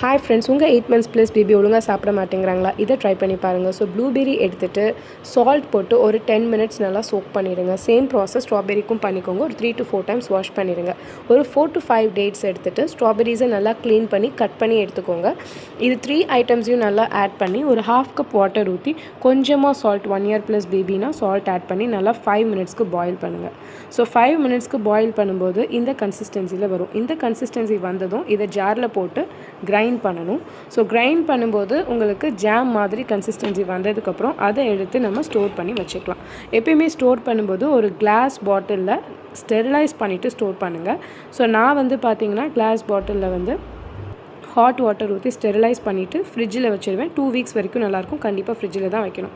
Hi friends, உங்கள் 8 months plus baby ஒழுங்காக சாப்பிட மாட்டேங்கிறாங்களா? இதை ட்ரை பண்ணி பாருங்கள். ஸோ ப்ளூபெர்ரி எடுத்துகிட்டு சால்ட் போட்டு ஒரு 10 minutes நல்லா சோக் பண்ணிவிடுங்க. சேம் ப்ராசஸ் ஸ்ட்ராபெரிக்கும் பண்ணிக்கோங்க. ஒரு 3 to 4 times வாஷ் பண்ணிடுங்க. ஒரு 4 to 5 dates எடுத்துகிட்டு ஸ்ட்ராபெரிஸை நல்லா க்ளீன் பண்ணி கட் பண்ணி எடுத்துக்கோங்க. இது 3 ஐட்டம்ஸையும் நல்லா ஆட் பண்ணி ஒரு 1/2 cup வாட்டர் ஊற்றி கொஞ்சமாக சால்ட், 1 year ப்ளஸ் பேபினா சால்ட் ஆட் பண்ணி நல்லா 5 minutesக்கு பாயில் பண்ணுங்கள். ஸோ 5 minutesக்கு பாயில் பண்ணும்போது இந்த கன்சிஸ்டன்சியில் வரும். இந்த கன்சிஸ்டன்சி வந்ததும் இதை ஜாரில் போட்டு கிரைண்ட் பண்ணணும். ஸோ கிரைண்ட் பண்ணும்போது உங்களுக்கு ஜாம் மாதிரி கன்சிஸ்டன்சி வந்ததுக்கப்புறம் அதை எடுத்து நம்ம ஸ்டோர் பண்ணி வச்சுக்கலாம். எப்பயுமே ஸ்டோர் பண்ணும்போது ஒரு கிளாஸ் பாட்டிலில் ஸ்டெரிலைஸ் பண்ணிவிட்டு ஸ்டோர் பண்ணுங்கள். ஸோ நான் வந்து பார்த்திங்கன்னா கிளாஸ் பாட்டிலில் வந்து ஹாட் வாட்டர் ஊற்றி ஸ்டெரிலைஸ் பண்ணிவிட்டு ஃப்ரிட்ஜில் வச்சுருவேன். 2 weeks வரைக்கும் நல்லாயிருக்கும். கண்டிப்பாக ஃப்ரிட்ஜில் தான் வைக்கணும்.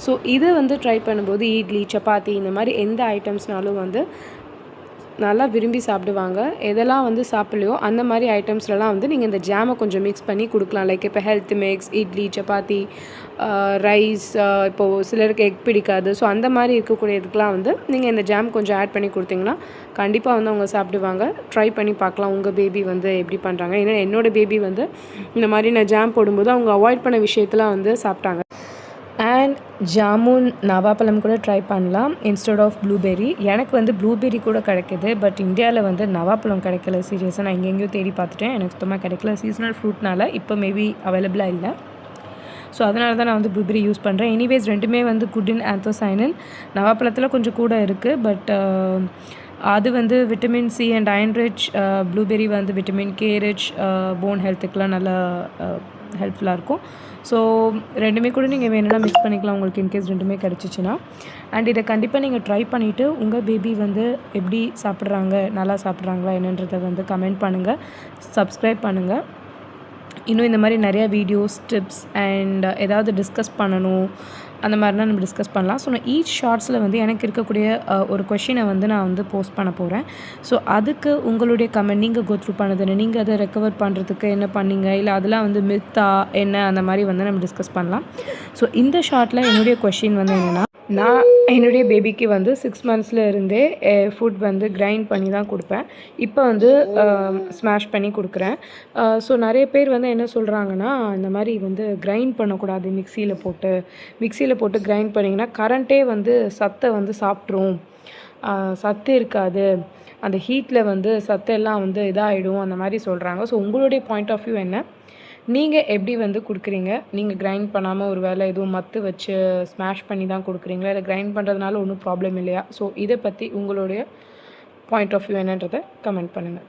ஸோ இதை வந்து ட்ரை பண்ணும்போது இட்லி, சப்பாத்தி இந்த மாதிரி எந்த ஐட்டம்ஸ்னாலும் வந்து நல்லா விரும்பி சாப்பிடுவாங்க. எதெல்லாம் வந்து சாப்பிட்லையோ அந்த மாதிரி ஐட்டம்ஸ்லலாம் வந்து நீங்கள் இந்த ஜாமை கொஞ்சம் மிக்ஸ் பண்ணி கொடுக்கலாம். லைக் இப்போ health mix, idli, chapati, rice, இப்போது சிலருக்கு எக் பிடிக்காது. ஸோ அந்த மாதிரி இருக்கக்கூடியதுக்கெலாம் வந்து நீங்கள் இந்த ஜாம் கொஞ்சம் ஆட் பண்ணி கொடுத்தீங்கன்னா கண்டிப்பாக வந்து அவங்க சாப்பிடுவாங்க. ட்ரை பண்ணி பார்க்கலாம் உங்கள் பேபி வந்து எப்படி பண்ணுறாங்க. ஏன்னா என்னோடய பேபி வந்து இந்த மாதிரி நான் ஜாம் போடும்போது அவங்க அவாய்ட் பண்ண விஷயத்தெலாம் வந்து சாப்பிட்டாங்க. அண்ட் ஜாமுன், நவாப்பழம் கூட ட்ரை பண்ணலாம் இன்ஸ்டெட் ஆஃப் ப்ளூபெர்ரி. எனக்கு வந்து ப்ளூபெர்ரி கூட கிடைக்கிது. பட் இந்தியாவில் வந்து நவாப்பழம் கிடைக்கல. சீரியஸாக நான் எங்கெங்கேயோ தேடி பார்த்துட்டேன். எனக்கு சுத்தமாக கிடைக்கல. சீசனல் ஃப்ரூட்னால இப்போ மேபி அவைலபிளாக இல்லை. ஸோ அதனால தான் நான் வந்து ப்ளூபெர்ரி யூஸ் பண்ணுறேன். எனிவேஸ் ரெண்டுமே வந்து குட் இன் ஆந்தோசைனின். நவாப்பழத்தில் கொஞ்சம் கூட இருக்குது. பட் அது வந்து vitamin C and iron rich. Blueberry வந்து விட்டமின் கே ரிச். போன் ஹெல்த்துக்கெலாம் நல்லா ஹெல்ப்ஃபுல்லாக இருக்கும். ஸோ ரெண்டுமே கூட நீங்கள் வேணும்னா மிக்ஸ் பண்ணிக்கலாம் உங்களுக்கு இன்கேஸ் ரெண்டுமே கிடச்சிச்சின்னா. அண்ட் இதை கண்டிப்பாக நீங்கள் ட்ரை பண்ணிவிட்டு உங்கள் பேபி வந்து எப்படி சாப்பிட்றாங்க, நல்லா சாப்பிட்றாங்களா என்னன்றதை வந்து கமெண்ட் பண்ணுங்கள், சப்ஸ்கிரைப் பண்ணுங்கள். இன்னும் இந்த மாதிரி நிறையா வீடியோஸ், டிப்ஸ் அண்ட் ஏதாவது டிஸ்கஸ் பண்ணணும் அந்த மாதிரினா நம்ம டிஸ்கஸ் பண்ணலாம். ஸோ நான் ஈச் ஷார்ட்ஸில் வந்து எனக்கு இருக்கக்கூடிய ஒரு கொஷினை வந்து நான் வந்து போஸ்ட் பண்ண போகிறேன். ஸோ அதுக்கு உங்களுடைய கமெண்ட், நீங்கள் கோ த்ரூ பண்ணதுன்னு, நீங்கள் அதை ரெக்கவர் பண்ணுறதுக்கு என்ன பண்ணீங்க, இல்லை அதெல்லாம் வந்து மித்தா என்ன அந்த மாதிரி வந்து நம்ம டிஸ்கஸ் பண்ணலாம். ஸோ இந்த ஷார்ட்டில் என்னுடைய கொஷின் வந்து என்னென்னா, நான் என்னுடைய பேபிக்கு வந்து 6 monthsல இருந்தே ஃபுட் வந்து கிரைண்ட் பண்ணி தான் கொடுப்பேன். இப்போ வந்து ஸ்மாஷ் பண்ணி கொடுக்குறேன். ஸோ நிறைய பேர் வந்து என்ன சொல்கிறாங்கன்னா, இந்த மாதிரி வந்து கிரைண்ட் பண்ணக்கூடாது, மிக்சியில் போட்டு கிரைண்ட் பண்ணிங்கன்னா கரண்ட்டே வந்து சத்தை வந்து சாப்பிட்ரும், சத்து இருக்காது, அந்த ஹீட்டில் வந்து சத்தெல்லாம் வந்து இதாகிடும் அந்த மாதிரி சொல்கிறாங்க. ஸோ உங்களுடைய பாயிண்ட் ஆஃப் வியூ என்ன? நீங்கள் எப்படி வந்து கொடுக்குறீங்க? நீங்கள் கிரைண்ட் பண்ணாமல் ஒரு வேளை எதுவும் மத்து வச்சு ஸ்மாஷ் பண்ணி தான் கொடுக்குறீங்களா, இல்லை கிரைண்ட் பண்ணுறதுனால ஒன்றும் ப்ராப்ளம் இல்லையா? ஸோ இதை பற்றி உங்களுடைய பாயிண்ட் ஆஃப் வியூ என்னன்றதை கமெண்ட் பண்ணுங்கள்.